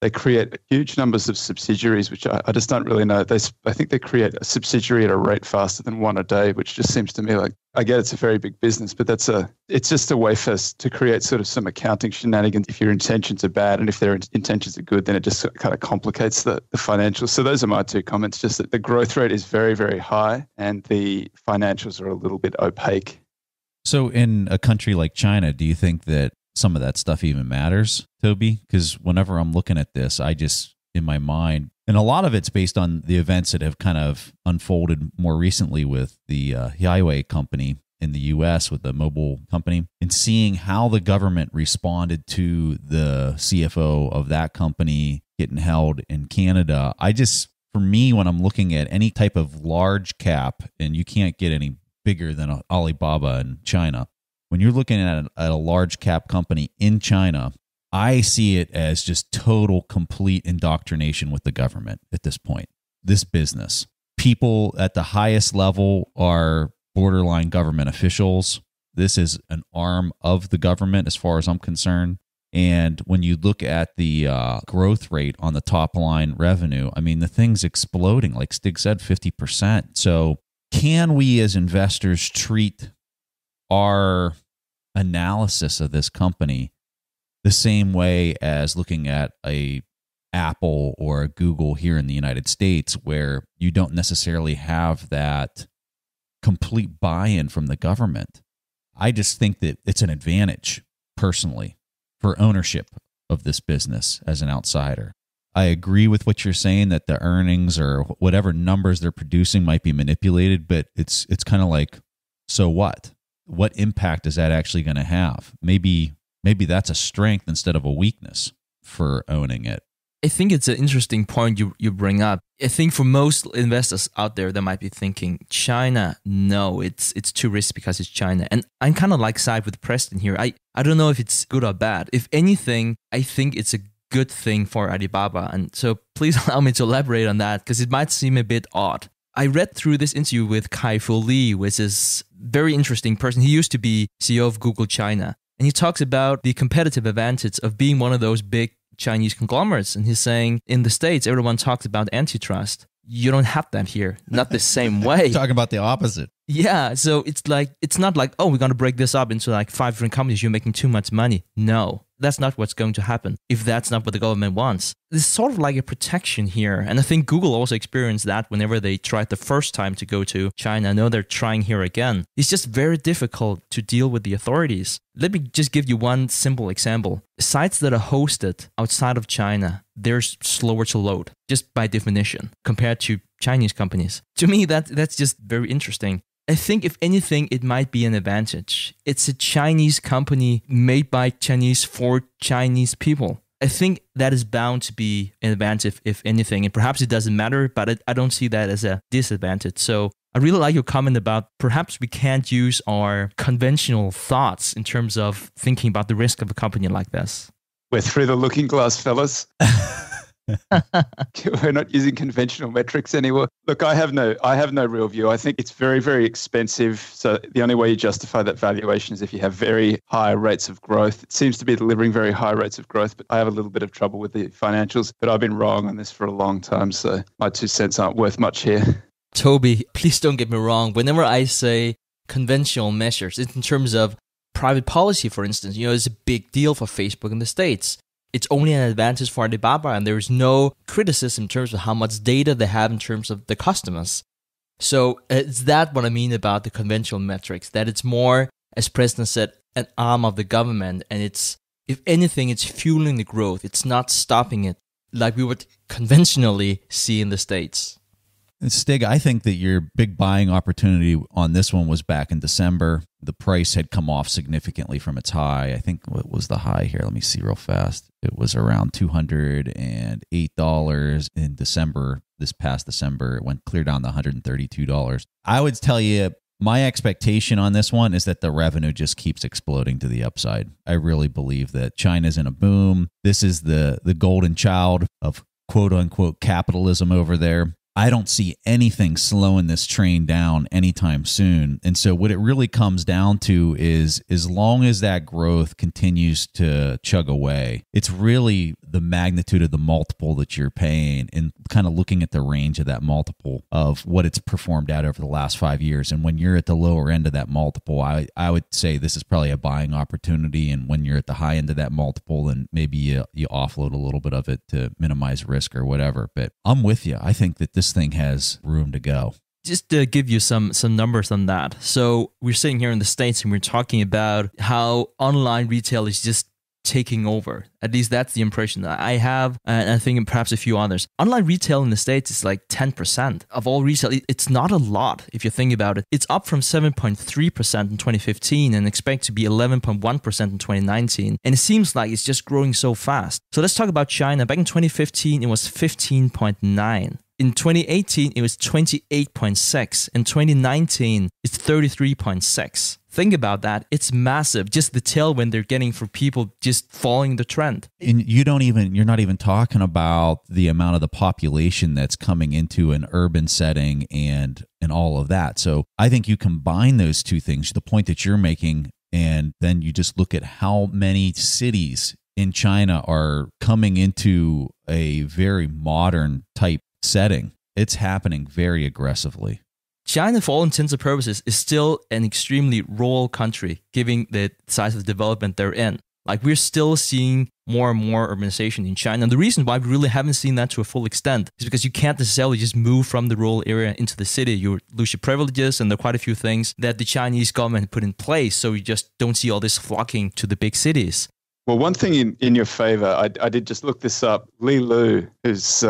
they create huge numbers of subsidiaries, which I just don't really know. I think they create a subsidiary at a rate faster than one a day, which just seems to me like, I get it's a very big business, but it's just a way for us to create sort of some accounting shenanigans if your intentions are bad, and if their intentions are good, then it just kind of complicates the financials. So those are my two comments, just that the growth rate is very, very high and the financials are a little bit opaque. So in a country like China, do you think that some of that stuff even matters, Toby? Because whenever I'm looking at this, I just, in my mind, and a lot of it's based on the events that have kind of unfolded more recently with the Huawei company in the US, with the mobile company, and seeing how the government responded to the CFO of that company getting held in Canada. For for me, when I'm looking at any type of large cap, and you can't get any bigger than Alibaba in China, when you're looking at a large cap company in China, I see it as just total, complete indoctrination with the government at this point. This business. People at the highest level are borderline government officials. This is an arm of the government as far as I'm concerned. And when you look at the growth rate on the top line revenue, I mean, the thing's exploding, like Stig said, 50%. So can we as investors treat our analysis of this company the same way as looking at a Apple or a Google here in the United States, where you don't necessarily have that complete buy-in from the government? I just think that it's an advantage, personally, for ownership of this business as an outsider. I agree with what you're saying, that the earnings or whatever numbers they're producing might be manipulated, but it's kind of like, so what? What impact is that actually going to have? Maybe that's a strength instead of a weakness for owning it. I think it's an interesting point you bring up. I think for most investors out there, they might be thinking, China, no, it's too risky because it's China. And I'm kind of like side with Preston here. I don't know if it's good or bad. If anything, I think it's a good thing for Alibaba. And so please allow me to elaborate on that, because it might seem a bit odd. I read through this interview with Kai-Fu Lee, which is a very interesting person. He used to be CEO of Google China. And he talks about the competitive advantage of being one of those big Chinese conglomerates. And he's saying in the States, everyone talks about antitrust. You don't have that here, not the same way. Talking about the opposite. Yeah, so it's not like, oh, we're going to break this up into like 5 different companies, you're making too much money. No, that's not what's going to happen if that's not what the government wants. There's sort of like a protection here. And I think Google also experienced that whenever they tried the first time to go to China. I know they're trying here again. It's just very difficult to deal with the authorities. Let me just give you one simple example. Sites that are hosted outside of China, they're slower to load, just by definition, compared to Chinese companies. To me, that's just very interesting. I think if anything, it might be an advantage. It's a Chinese company made by Chinese for Chinese people. I think that is bound to be an advantage if anything, and perhaps it doesn't matter, but I don't see that as a disadvantage. So I really like your comment about perhaps we can't use our conventional thoughts in terms of thinking about the risk of a company like this. We're through the looking glass, fellas. We're not using conventional metrics anymore. Look, I have no real view. I think it's very, very expensive. So the only way you justify that valuation is if you have very high rates of growth. It seems to be delivering very high rates of growth, but I have a little bit of trouble with the financials. But I've been wrong on this for a long time, so my 2 cents aren't worth much here. Toby, please don't get me wrong. Whenever I say conventional measures, it's in terms of private policy, for instance. It's a big deal for Facebook in the States. It's only an advantage for Alibaba, and there is no criticism in terms of how much data they have in terms of the customers. So it's that what I mean about the conventional metrics, that it's more, as Preston said, an arm of the government, and it's, if anything, it's fueling the growth. It's not stopping it like we would conventionally see in the States. Stig, I think that your big buying opportunity on this one was back in December. The price had come off significantly from its high. I think what was the high here? Let me see real fast. It was around $208 in December. This past December, it went clear down to $132. I would tell you, my expectation on this one is that the revenue just keeps exploding to the upside. I really believe that China's in a boom. This is the golden child of quote unquote capitalism over there. I don't see anything slowing this train down anytime soon. And so what it really comes down to is, as long as that growth continues to chug away, it's really the magnitude of the multiple that you're paying and kind of looking at the range of that multiple of what it's performed at over the last 5 years. And when you're at the lower end of that multiple, I would say this is probably a buying opportunity. And when you're at the high end of that multiple, then maybe you offload a little bit of it to minimize risk or whatever. But I'm with you. I think that this thing has room to go. Just to give you some numbers on that. So we're sitting here in the States and we're talking about how online retail is just taking over. At least that's the impression that I have, and I think perhaps a few others. Online retail in the States is like 10% of all retail. It's not a lot if you think about it. It's up from 7.3% in 2015 and expect to be 11.1% in 2019. And it seems like it's just growing so fast. So let's talk about China. Back in 2015, it was 15.9. In 2018, it was 28.6. In 2019, it's 33.6. Think about that. It's massive. Just the tailwind they're getting for people just following the trend. And you're not even talking about the amount of the population that's coming into an urban setting and all of that. So I think you combine those two things, the point that you're making, and then you just look at how many cities in China are coming into a very modern type setting. It's happening very aggressively. China, for all intents and purposes, is still an extremely rural country, given the size of the development they're in. Like, we're still seeing more and more urbanization in China. And the reason why we really haven't seen that to a full extent is because you can't necessarily just move from the rural area into the city. You lose your privileges, and there are quite a few things that the Chinese government put in place. So you just don't see all this flocking to the big cities. Well, one thing in your favor, I did just look this up. Li Lu, who's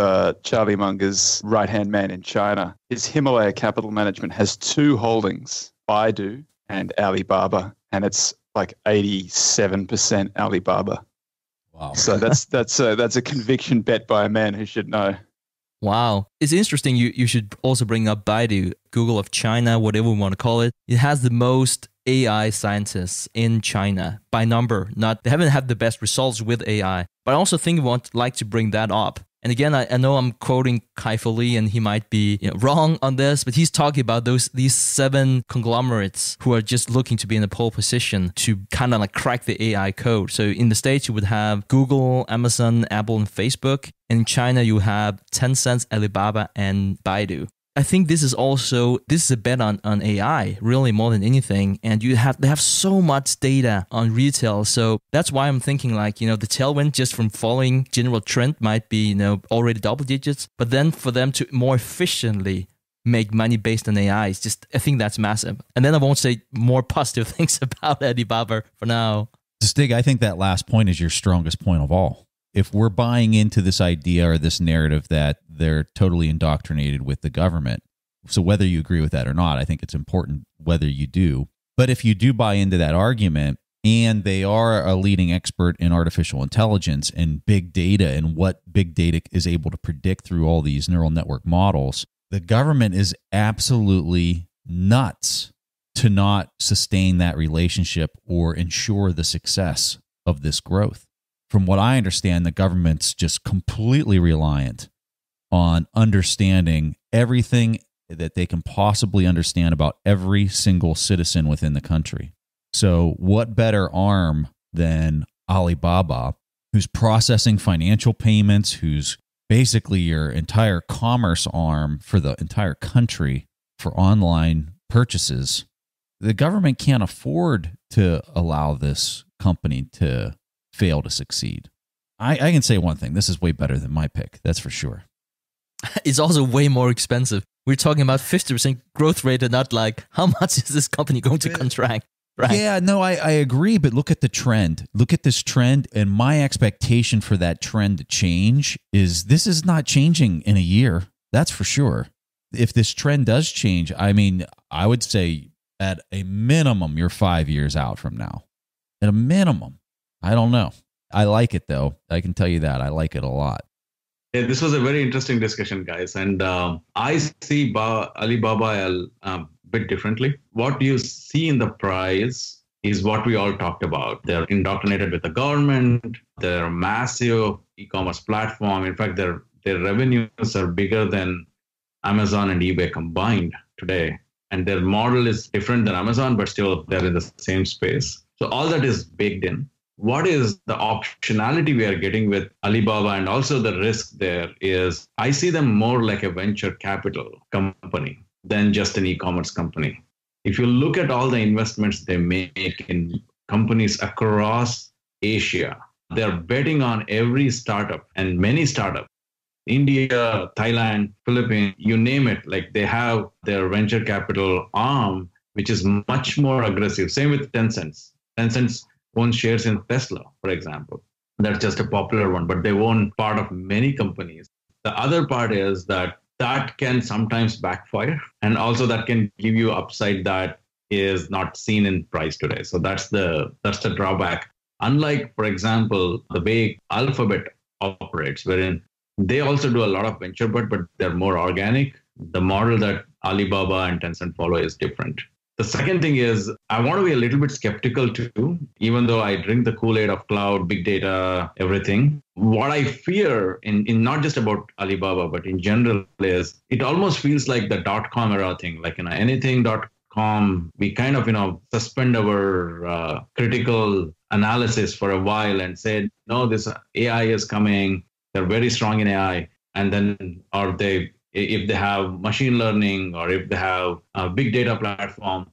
Charlie Munger's right-hand man in China, his Himalaya Capital Management has two holdings, Baidu and Alibaba, and it's like 87% Alibaba. Wow. So that's a conviction bet by a man who should know. Wow. It's interesting. You should also bring up Baidu, Google of China, whatever we want to call it. It has the most AI scientists in China by number. They haven't had the best results with AI, but I also think we like to bring that up. And again, I know I'm quoting Kai-Fu Lee, and he might be wrong on this, but he's talking about these 7 conglomerates who are just looking to be in a pole position to kind of like crack the AI code. So in the States, you would have Google, Amazon, Apple, and Facebook. In China, you have Tencent, Alibaba, and Baidu. I think this is a bet on AI, really, more than anything. And they have so much data on retail. So that's why I'm thinking the tailwind just from following general trend might be, already double digits. But then for them to more efficiently make money based on AI, I think that's massive. And then I won't say more positive things about Alibaba for now. Stig, I think that last point is your strongest point of all. If we're buying into this idea or this narrative that they're totally indoctrinated with the government, so whether you agree with that or not, I think it's important whether you do. But if you do buy into that argument, and they are a leading expert in artificial intelligence and big data and what big data is able to predict through all these neural network models, the government is absolutely nuts to not sustain that relationship or ensure the success of this growth. From what I understand, the government's just completely reliant on understanding everything that they can possibly understand about every single citizen within the country. So what better arm than Alibaba, who's processing financial payments, who's basically your entire commerce arm for the entire country for online purchases? The government can't afford to allow this company to fail to succeed. I can say one thing. This is way better than my pick. That's for sure. It's also way more expensive. We're talking about 50% growth rate and not like, how much is this company going to contract? Right? Yeah, no, I agree. But look at the trend. Look at this trend. And my expectation for that trend to change is this is not changing in a year. That's for sure. If this trend does change, I mean, I would say at a minimum, you're 5 years out from now. At a minimum. I don't know. I like it, though. I can tell you that. I like it a lot. Yeah, this was a very interesting discussion, guys. And I see Alibaba a bit differently. What you see in the price is what we all talked about. They're indoctrinated with the government. They're a massive e-commerce platform. In fact, their revenues are bigger than Amazon and eBay combined today. And their model is different than Amazon, but still they're in the same space. So all that is baked in. What is the optionality we are getting with Alibaba and also the risk there is I see them more like a venture capital company than just an e-commerce company. If you look at all the investments they make in companies across Asia, they're betting on every startup and many startups. India, Thailand, Philippines, you name it, like they have their venture capital arm, which is much more aggressive. Same with Tencent. Tencent owns shares in Tesla, for example. That's just a popular one, but they own part of many companies. The other part is that can sometimes backfire, and also that can give you upside that is not seen in price today. So that's the drawback. Unlike, for example, the way Alphabet operates, wherein They also do a lot of venture, but they're more organic. The model that Alibaba and Tencent follow is different. The second thing is I want to be a little bit skeptical too, even though I drink the Kool-Aid of cloud, big data, everything. What I fear in not just about Alibaba, but in general is it almost feels like the .com era thing, like anything .com, we kind of, suspend our critical analysis for a while and say, no, this AI is coming. They're very strong in AI. And then, if they have machine learning or if they have a big data platform,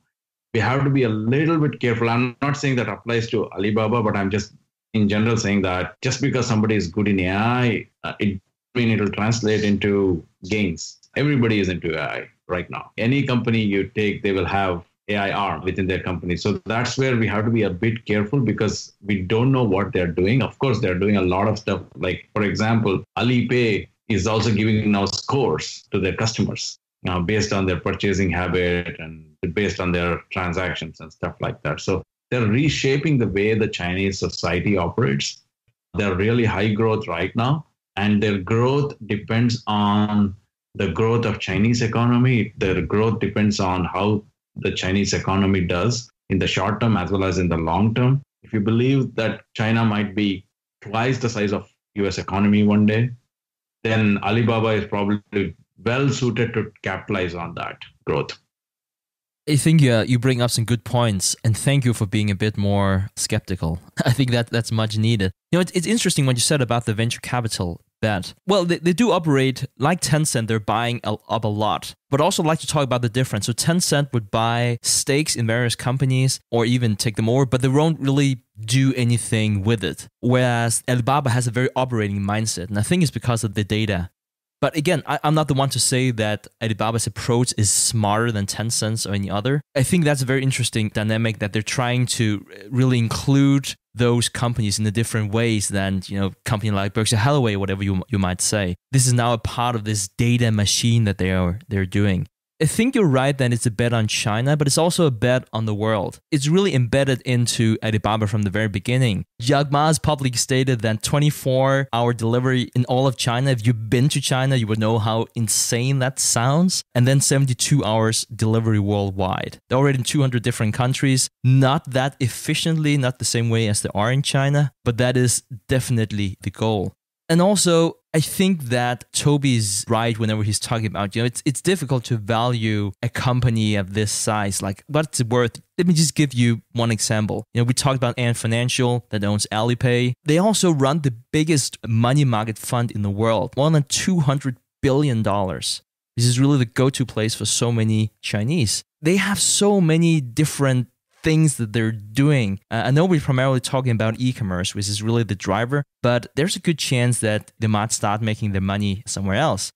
we have to be a little bit careful. I'm not saying that applies to Alibaba, but I'm just in general saying that just because somebody is good in AI, it will translate into gains. Everybody is into AI right now. Any company you take, they will have AI arm within their company. So that's where we have to be a bit careful because we don't know what they're doing. Of course, they're doing a lot of stuff. Like, for example, Alipay is also giving now scores to their customers based on their purchasing habit and based on their transactions and stuff like that. So they're reshaping the way the Chinese society operates. They're really high growth right now, and their growth depends on the growth of Chinese economy. Their growth depends on how the Chinese economy does in the short term as well as in the long term. If you believe that China might be twice the size of US economy one day, then Alibaba is probably well suited to capitalize on that growth. I think you bring up some good points, and thank you for being a bit more skeptical. I think that's much needed. It's interesting what you said about the venture capital bet. Well, they do operate like Tencent. They're buying up a lot, but also like to talk about the difference. So Tencent would buy stakes in various companies or even take them over, but they won't really do anything with it. Whereas Alibaba has a very operating mindset, and I think it's because of the data. But again, I'm not the one to say that Alibaba's approach is smarter than Tencent's or any other. I think that's a very interesting dynamic that they're trying to really include those companies in the different ways than, company like Berkshire Hathaway, whatever you might say. This is now a part of this data machine that they're doing. I think you're right that it's a bet on China, but it's also a bet on the world. It's really embedded into Alibaba from the very beginning. Jack Ma's publicly stated that 24-hour delivery in all of China. If you've been to China, you would know how insane that sounds. And then 72 hours delivery worldwide. They're already in 200 different countries. Not that efficiently, not the same way as they are in China, but that is definitely the goal. And also, I think that Toby's right whenever he's talking about, it's difficult to value a company of this size. Like, what's it worth? Let me just give you one example. We talked about Ant Financial that owns Alipay. They also run the biggest money market fund in the world, more than $200 billion. This is really the go-to place for so many Chinese. They have so many different things that they're doing. I know we're primarily talking about e-commerce, which is really the driver, but there's a good chance that they might start making their money somewhere else.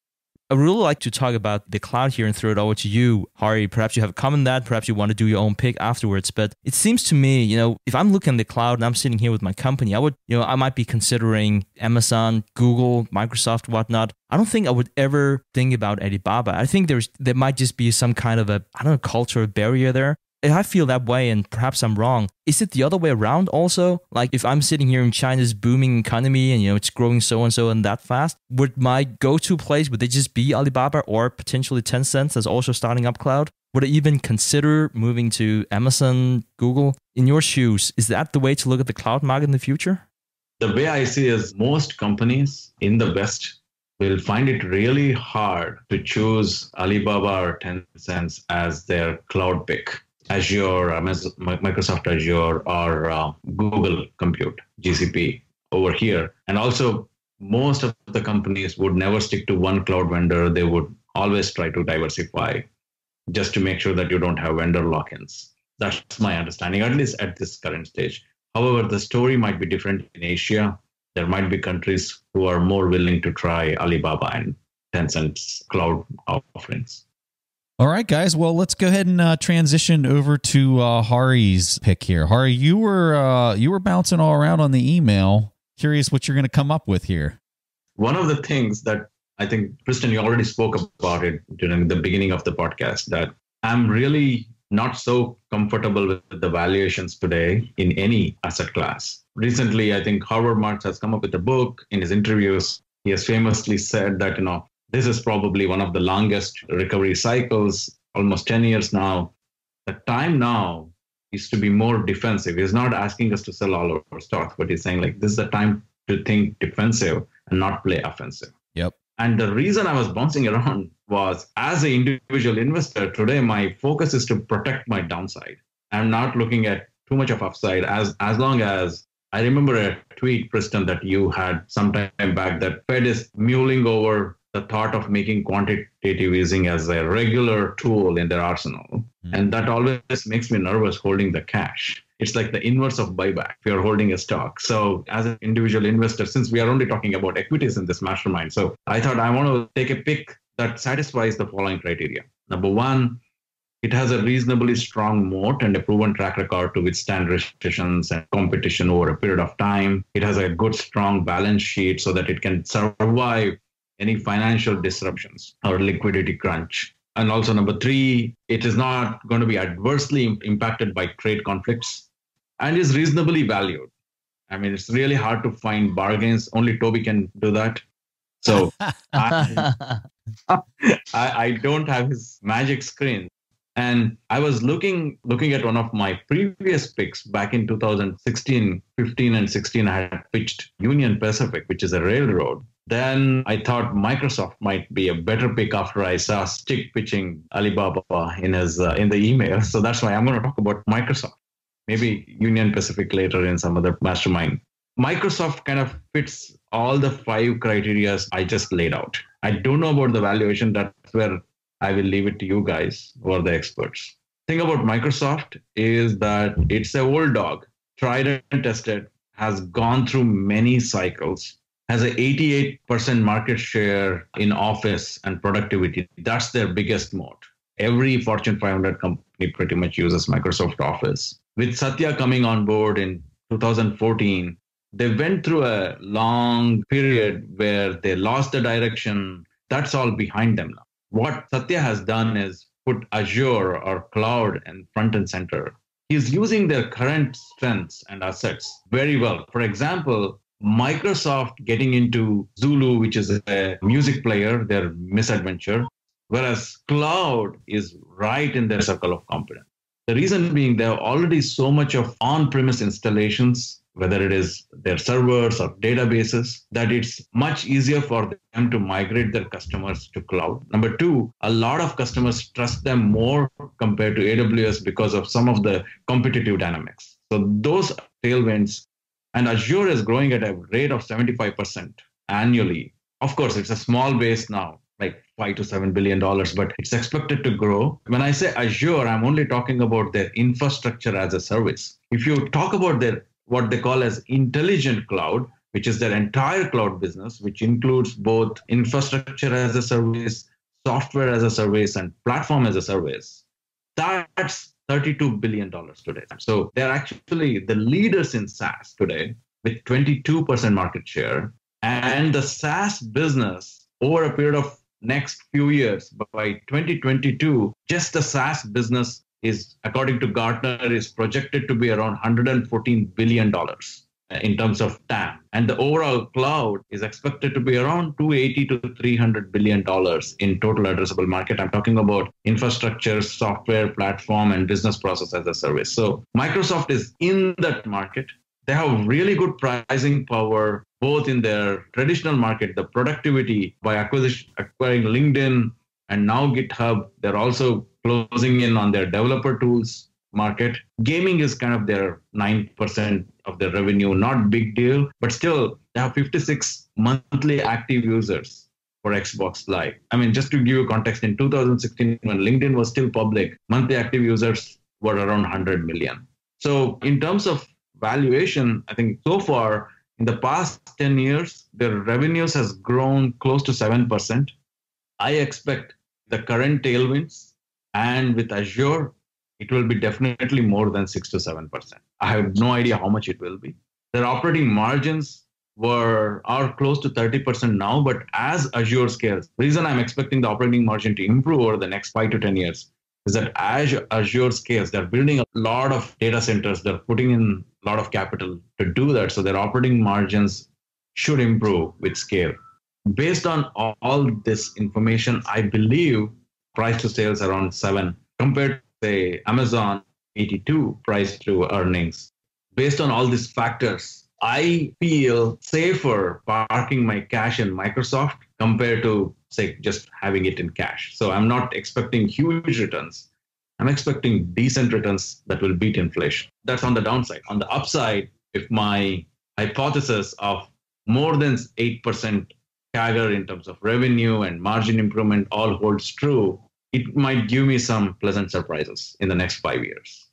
I would really like to talk about the cloud here and throw it over to you, Hari. Perhaps you have a comment on that. Perhaps you want to do your own pick afterwards. But it seems to me, if I'm looking at the cloud and I'm sitting here with my company, I might be considering Amazon, Google, Microsoft, whatnot. I don't think I would ever think about Alibaba. I think there might just be some kind of cultural barrier there. If I feel that way, and perhaps I'm wrong, is it the other way around also? Like if I'm sitting here in China's booming economy and it's growing so and that fast, would my go-to place, would they just be Alibaba or potentially Tencent that's also starting up cloud? Would I even consider moving to Amazon, Google? In your shoes, is that the way to look at the cloud market in the future? The way I see is most companies in the West will find it really hard to choose Alibaba or Tencent as their cloud pick. Azure, Microsoft Azure, or Google Compute, GCP over here. And also, most of the companies would never stick to one cloud vendor. They would always try to diversify just to make sure that you don't have vendor lock-ins. That's my understanding, at least at this current stage. However, the story might be different in Asia. There might be countries who are more willing to try Alibaba and Tencent's cloud offerings. All right, guys. Well, let's go ahead and transition over to Hari's pick here. Hari, you were bouncing all around on the email. Curious what you're going to come up with here. One of the things that I think, Preston, you already spoke about it during the beginning of the podcast, that I'm really not so comfortable with the valuations today in any asset class. Recently, I think Howard Marks has come up with a book in his interviews. He has famously said that, this is probably one of the longest recovery cycles, almost 10 years now. The time now is to be more defensive. He's not asking us to sell all our stocks, but he's saying like, this is the time to think defensive and not play offensive. Yep. And the reason I was bouncing around was, as an individual investor today, my focus is to protect my downside. I'm not looking at too much of upside as long as I remember a tweet, Preston, that you had some time back that Fed is mulling over the thought of making quantitative easing as a regular tool in their arsenal. Mm-hmm. And that always makes me nervous holding the cash. It's like the inverse of buyback if you're holding a stock. So as an individual investor, since we are only talking about equities in this mastermind, so I thought I want to take a pick that satisfies the following criteria. Number one, it has a reasonably strong moat and a proven track record to withstand recessions and competition over a period of time. It has a good, strong balance sheet so that it can survive any financial disruptions or liquidity crunch. And also number three, it is not going to be adversely impacted by trade conflicts and is reasonably valued. I mean, it's really hard to find bargains. Only Toby can do that. So I don't have his magic screen. And I was looking at one of my previous picks back in 2016, 15 and 16. I had pitched Union Pacific, which is a railroad. Then I thought Microsoft might be a better pick after I saw Stig pitching Alibaba in the email. So that's why I'm going to talk about Microsoft. Maybe Union Pacific later in some other mastermind. Microsoft kind of fits all the 5 criteria I just laid out. I don't know about the valuation. That's where I will leave it to you guys who are the experts. The thing about Microsoft is that it's an old dog, tried and tested, has gone through many cycles, has an 88% market share in office and productivity. That's their biggest moat. Every Fortune 500 company pretty much uses Microsoft Office. With Satya coming on board in 2014, they went through a long period where they lost the direction. That's all behind them now. What Satya has done is put Azure or cloud and front and center. He's using their current strengths and assets very well. For example, Microsoft getting into Zulu, which is a music player, their misadventure, whereas cloud is right in their circle of competence. The reason being they have already so much of on-premise installations, whether it is their servers or databases, that it's much easier for them to migrate their customers to cloud. Number two, a lot of customers trust them more compared to AWS because of some of the competitive dynamics. So those tailwinds, and Azure is growing at a rate of 75% annually. Of course, it's a small base now, like $5 to $7 billion, but it's expected to grow. When I say Azure, I'm only talking about their infrastructure as a service. If you talk about their what they call as intelligent cloud, which is their entire cloud business, which includes both infrastructure as a service, software as a service, and platform as a service, that's $32 billion today. So they're actually the leaders in SaaS today with 22% market share. And the SaaS business over a period of next few years, by 2022, just the SaaS business is, according to Gartner, is projected to be around $114 billion in terms of TAM. And the overall cloud is expected to be around $280 to $300 billion in total addressable market. I'm talking about infrastructure, software, platform, and business process as a service. So Microsoft is in that market. They have really good pricing power, both in their traditional market, the productivity by acquiring LinkedIn and now GitHub. They're also closing in on their developer tools market. Gaming is kind of their 9% of their revenue, not big deal, but still they have 56 monthly active users for Xbox Live. I mean, just to give you context, in 2016, when LinkedIn was still public, monthly active users were around 100 million. So in terms of valuation, I think so far in the past 10 years, their revenues has grown close to 7%. I expect the current tailwinds, and with Azure, it will be definitely more than 6 to 7%. I have no idea how much it will be. Their operating margins are close to 30% now, but as Azure scales, the reason I'm expecting the operating margin to improve over the next 5 to 10 years is that as Azure scales, they're building a lot of data centers, they're putting in a lot of capital to do that. So their operating margins should improve with scale. Based on all this information, I believe price to sales around 7 compared to, say, Amazon 82 price to earnings. Based on all these factors, I feel safer parking my cash in Microsoft compared to, say, just having it in cash. So I'm not expecting huge returns. I'm expecting decent returns that will beat inflation. That's on the downside. On the upside, if my hypothesis of more than 8% CAGR in terms of revenue and margin improvement all holds true, it might give me some pleasant surprises in the next 5 years.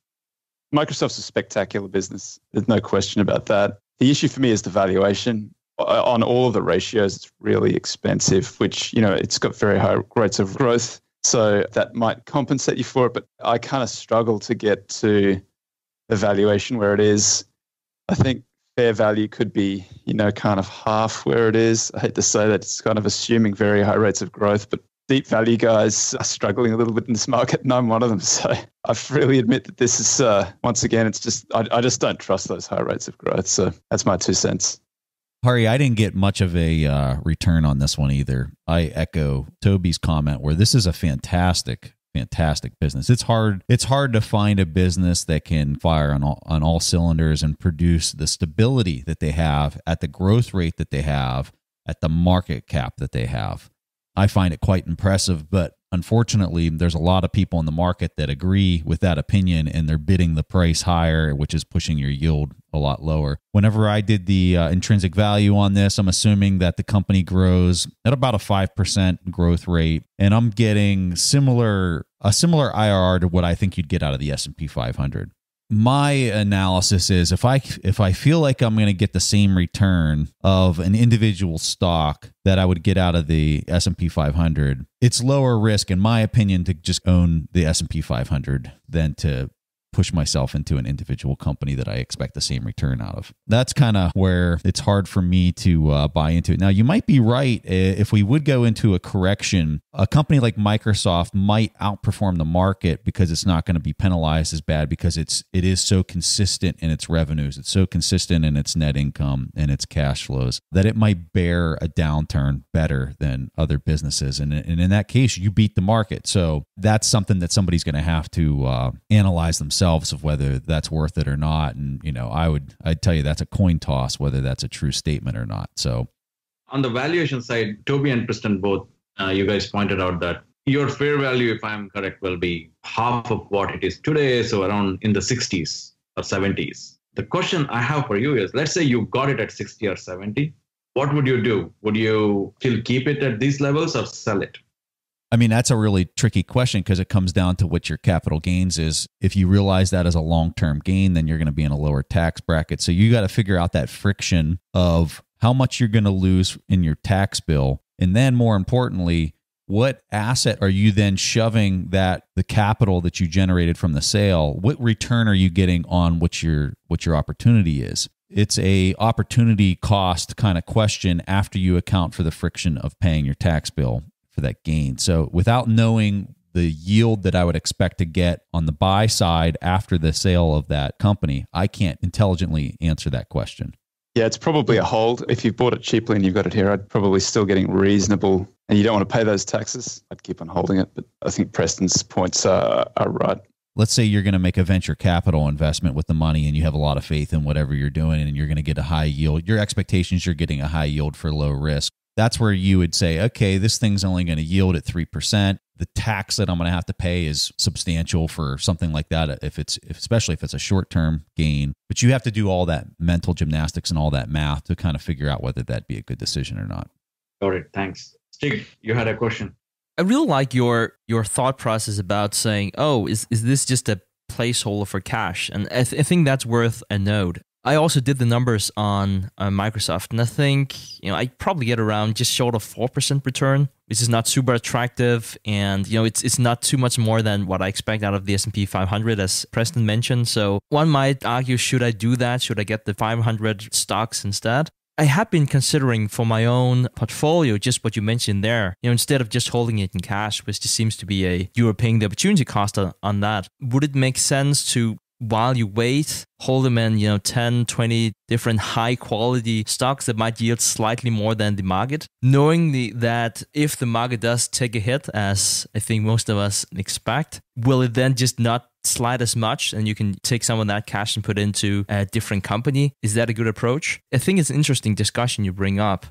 Microsoft's a spectacular business. There's no question about that. The issue for me is the valuation. On all of the ratios, it's really expensive, which, it's got very high rates of growth. So that might compensate you for it. But I kind of struggle to get to the valuation where it is. I think fair value could be, kind of half where it is. I hate to say that, it's kind of assuming very high rates of growth, but deep value guys are struggling a little bit in this market, and I'm one of them. So I freely admit that this is, once again, it's just, I just don't trust those high rates of growth. So that's my 2 cents. Hari, I didn't get much of a return on this one either. I echo Toby's comment where this is a fantastic business. It's hard to find a business that can fire on all cylinders and produce the stability that they have at the growth rate that they have at the market cap that they have. I find it quite impressive, but unfortunately, there's a lot of people in the market that agree with that opinion, and they're bidding the price higher, which is pushing your yield a lot lower. Whenever I did the intrinsic value on this, I'm assuming that the company grows at about a 5% growth rate, and I'm getting a similar IRR to what I think you'd get out of the S&P 500. My analysis is if I feel like I'm going to get the same return of an individual stock that I would get out of the S&P 500, it's lower risk, in my opinion, to just own the S&P 500 than to push myself into an individual company that I expect the same return out of. That's kind of where it's hard for me to buy into it. Now, you might be right. If we would go into a correction, a company like Microsoft might outperform the market because it's not going to be penalized as bad because it is so consistent in its revenues. It's so consistent in its net income and its cash flows that it might bear a downturn better than other businesses. And in that case, you beat the market. So that's something that somebody's going to have to analyze themselves of whether that's worth it or not. And, I'd tell you that's a coin toss, whether that's a true statement or not. So on the valuation side, Toby and Preston both, you guys pointed out that your fair value, if I'm correct, will be half of what it is today. So around in the 60s or 70s. The question I have for you is, let's say you got it at 60 or 70. What would you do? Would you still keep it at these levels or sell it? I mean, that's a really tricky question because it comes down to what your capital gains is. If you realize that as a long-term gain, then you're going to be in a lower tax bracket. So you got to figure out that friction of how much you're going to lose in your tax bill. And then more importantly, what asset are you then shoving the capital that you generated from the sale? What return are you getting on what your opportunity is? It's a opportunity cost kind of question after you account for the friction of paying your tax bill for that gain. So without knowing the yield that I would expect to get on the buy side after the sale of that company, I can't intelligently answer that question. Yeah, it's probably a hold. If you've bought it cheaply and you've got it here, I'd probably still getting reasonable, and you don't want to pay those taxes, I'd keep on holding it. But I think Preston's points are right. Let's say you're going to make a venture capital investment with the money and you have a lot of faith in whatever you're doing and you're going to get a high yield. Your expectations, you're getting a high yield for low risk. That's where you would say, okay, this thing's only going to yield at 3%. The tax that I'm going to have to pay is substantial for something like that, especially if it's a short-term gain. But you have to do all that mental gymnastics and all that math to kind of figure out whether that'd be a good decision or not. Got it. Thanks. Stig, you had a question. I really like your thought process about saying, oh, is this just a placeholder for cash? And I think that's worth a note. I also did the numbers on Microsoft, and I think I probably get around just short of 4% return, which is not super attractive, and it's not too much more than what I expect out of the S&P 500, as Preston mentioned. So one might argue, should I do that? Should I get the 500 stocks instead? I have been considering for my own portfolio just what you mentioned there. Instead of just holding it in cash, which just seems to be you are paying the opportunity cost on that. Would it make sense to while you wait, hold them in 10, 20 different high quality stocks that might yield slightly more than the market, knowing that if the market does take a hit, as I think most of us expect, will it then just not slide as much and you can take some of that cash and put into a different company? Is that a good approach? I think it's an interesting discussion you bring up.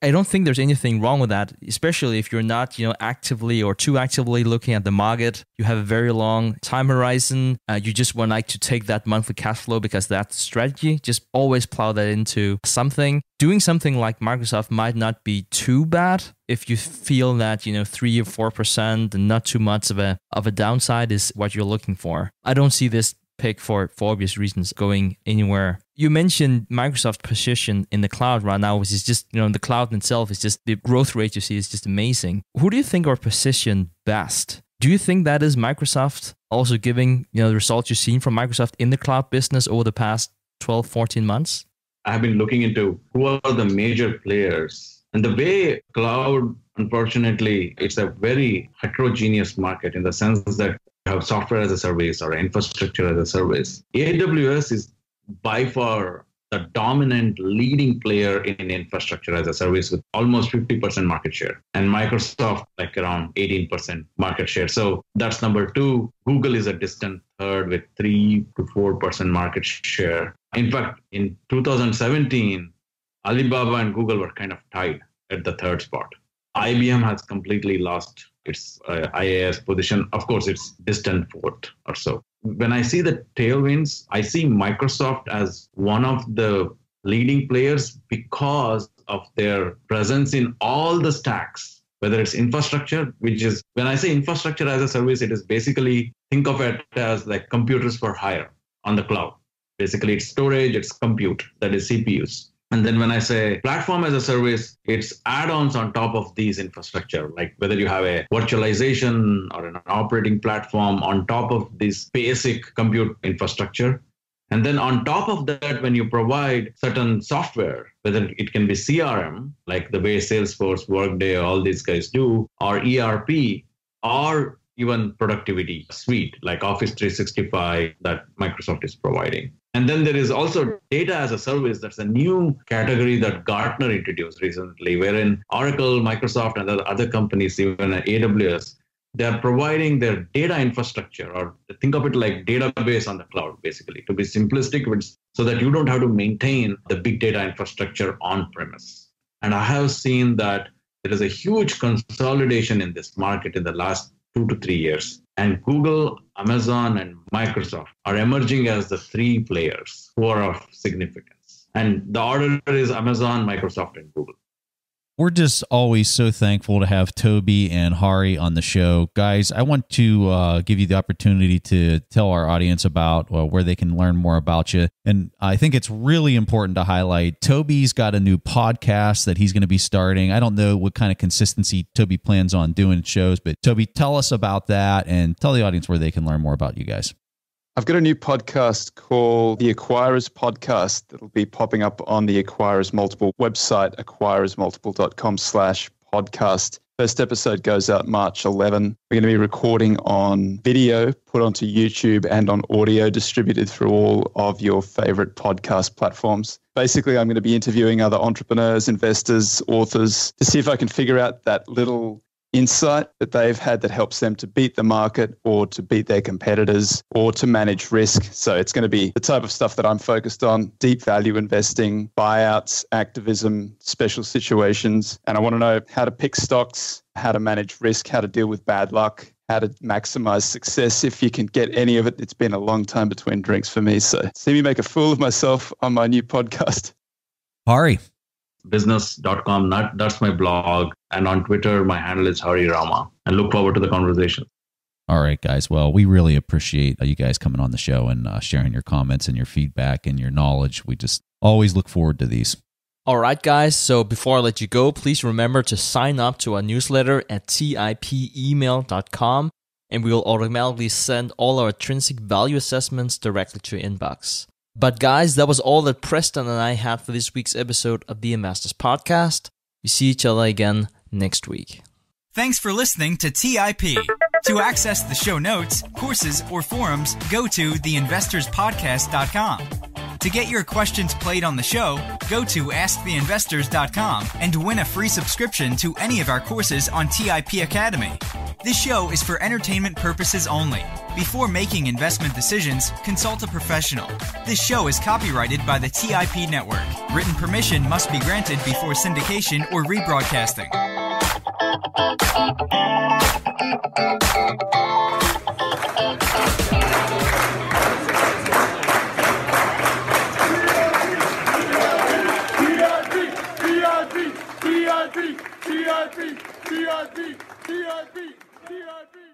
I don't think there's anything wrong with that, especially if you're not, actively or too actively looking at the market. You have a very long time horizon. You just want to take that monthly cash flow because that's the strategy. Just always plow that into something. Doing something like Microsoft might not be too bad if you feel that 3 or 4% and not too much of a downside is what you're looking for. I don't see this pick for obvious reasons going anywhere. You mentioned Microsoft's position in the cloud right now, which is just, the cloud itself is just, the growth rate you see is just amazing. Who do you think are positioned best? Do you think that is Microsoft also giving, the results you've seen from Microsoft in the cloud business over the past 12, 14 months? I've been looking into who are the major players. And the way cloud, unfortunately, it's a very heterogeneous market in the sense that you have software as a service or infrastructure as a service. AWS is by far the dominant leading player in infrastructure as a service with almost 50% market share, and Microsoft like around 18% market share. So that's number two. Google is a distant third with 3 to 4% market share. In fact, in 2017, Alibaba and Google were kind of tied at the third spot. IBM has completely lost its IaaS position. Of course, it's distant fourth or so. When I see the tailwinds, I see Microsoft as one of the leading players because of their presence in all the stacks, whether it's infrastructure, which is, when I say infrastructure as a service, it is basically, think of it as like computers for hire on the cloud. Basically, it's storage, it's compute, that is CPUs. And then when I say platform as a service, it's add-ons on top of these infrastructure, like whether you have a virtualization or an operating platform on top of this basic compute infrastructure. And then on top of that, when you provide certain software, whether it can be CRM, like the way Salesforce, Workday, all these guys do, or ERP, or even productivity suite like Office 365 that Microsoft is providing. And then there is also data as a service. That's a new category that Gartner introduced recently, wherein Oracle, Microsoft, and other companies, even AWS, they're providing their data infrastructure, or think of it like database on the cloud, basically, to be simplistic, so that you don't have to maintain the big data infrastructure on premise. And I have seen that there is a huge consolidation in this market in the last 2 to 3 years. And Google, Amazon, and Microsoft are emerging as the 3 players who are of significance. And the order is Amazon, Microsoft, and Google. We're just always so thankful to have Toby and Hari on the show. Guys, I want to give you the opportunity to tell our audience about where they can learn more about you. And I think it's really important to highlight Toby's got a new podcast that he's going to be starting. I don't know what kind of consistency Toby plans on doing shows, but Toby, tell us about that and tell the audience where they can learn more about you guys. I've got a new podcast called The Acquirers Podcast that'll be popping up on the Acquirers Multiple website, acquirersmultiple.com/podcast. First episode goes out March 11. We're going to be recording on video, put onto YouTube, and on audio distributed through all of your favorite podcast platforms. Basically, I'm going to be interviewing other entrepreneurs, investors, authors to see if I can figure out that little insight that they've had that helps them to beat the market or to beat their competitors or to manage risk. So it's going to be the type of stuff that I'm focused on: deep value investing, buyouts, activism, special situations. And I want to know how to pick stocks, how to manage risk, how to deal with bad luck, how to maximize success. If you can get any of it, it's been a long time between drinks for me. So see me make a fool of myself on my new podcast. Hari. Business.com, that's my blog. And on Twitter, my handle is Hari Rama. And look forward to the conversation. All right, guys. Well, we really appreciate you guys coming on the show and sharing your comments and your feedback and your knowledge. We just always look forward to these. All right, guys. So before I let you go, please remember to sign up to our newsletter at TIPemail.com, and we will automatically send all our intrinsic value assessments directly to your inbox. But guys, that was all that Preston and I had for this week's episode of the Investors Podcast. We see each other again next week. Thanks for listening to TIP. To access the show notes, courses, or forums, go to theinvestorspodcast.com. To get your questions played on the show, go to asktheinvestors.com and win a free subscription to any of our courses on TIP Academy. This show is for entertainment purposes only. Before making investment decisions, consult a professional. This show is copyrighted by the TIP Network. Written permission must be granted before syndication or rebroadcasting. TIP.